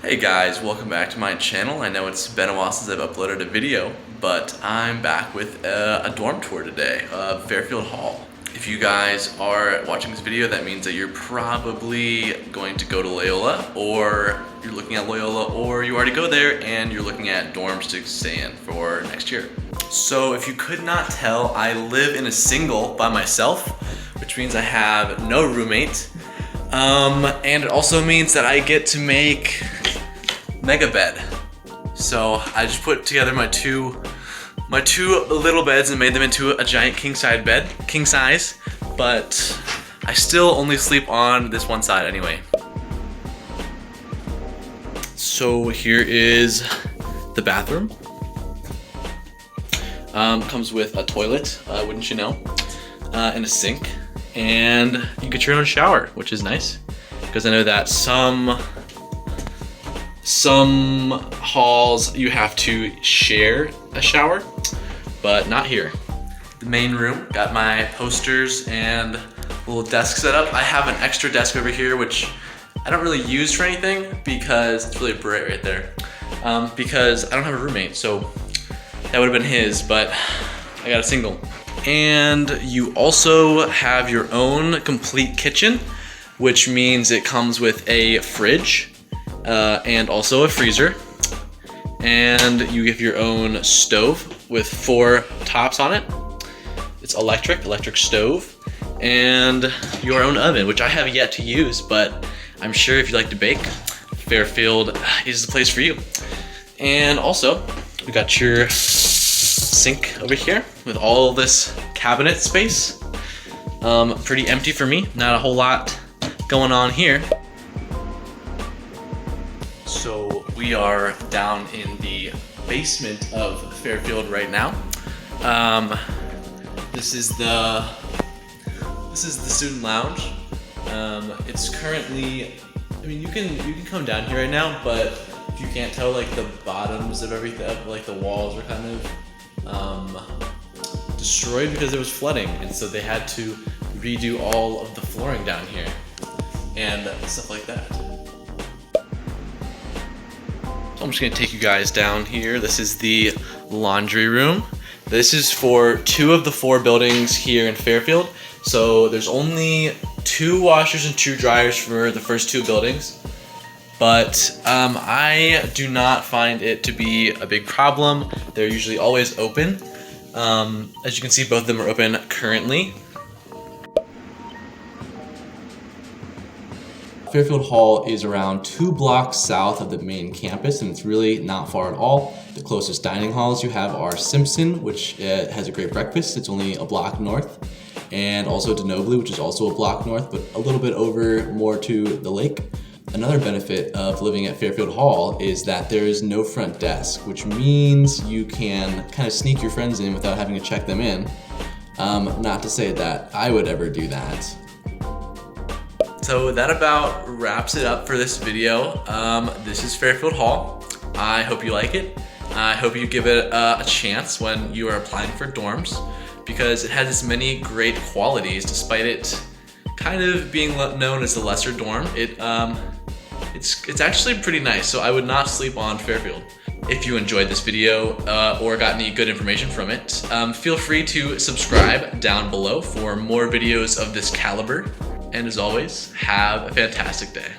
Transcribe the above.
Hey guys, welcome back to my channel. I know it's been a while since I've uploaded a video, but I'm back with a dorm tour today of Fairfield Hall. If you guys are watching this video, that means that you're probably going to go to Loyola, or you're looking at Loyola, or you already go there and you're looking at dorms to stay in for next year. So if you could not tell, I live in a single by myself, which means I have no roommate. And it also means that I get to make mega bed. So I just put together my two little beds and made them into a giant king size, but I still only sleep on this one side anyway. So here is the bathroom. Comes with a toilet, wouldn't you know, and a sink. And you get your own shower, which is nice, because I know that some halls you have to share a shower, but not here. The main room, got my posters and little desk set up. I have an extra desk over here, which I don't really use for anything because it's really bright right there, because I don't have a roommate, so that would have been his, but I got a single. And you also have your own complete kitchen, which means it comes with a fridge and also a freezer. And you have your own stove with 4 tops on it. It's electric stove, and your own oven, which I have yet to use, but I'm sure if you like to bake, Fairfield is the place for you. And also, we got your sink over here with all this cabinet space. Pretty empty for me, not a whole lot going on here. So we are down in the basement of Fairfield right now. This is the student lounge. It's currently, I mean, you can come down here right now, but if you can't tell, like the bottoms of everything, like the walls are kind of destroyed because there was flooding, and so they had to redo all of the flooring down here and stuff like that. So I'm just gonna take you guys down here. This is the laundry room. This is for 2 of the 4 buildings here in Fairfield. So there's only 2 washers and 2 dryers for the first 2 buildings. But I do not find it to be a big problem. They're usually always open. As you can see, both of them are open currently. Fairfield Hall is around 2 blocks south of the main campus, and it's really not far at all. The closest dining halls you have are Simpson, which has a great breakfast. It's only a block north. And also DeNoble, which is also a block north, but a little bit over more to the lake. Another benefit of living at Fairfield Hall is that there is no front desk, which means you can kind of sneak your friends in without having to check them in. Not to say that I would ever do that. So that about wraps it up for this video. This is Fairfield Hall. I hope you like it. I hope you give it a chance when you are applying for dorms, because it has its many great qualities despite it kind of being known as the lesser dorm. It's actually pretty nice, so I would not sleep on Fairfield. If you enjoyed this video or got any good information from it, feel free to subscribe down below for more videos of this caliber. And as always, have a fantastic day.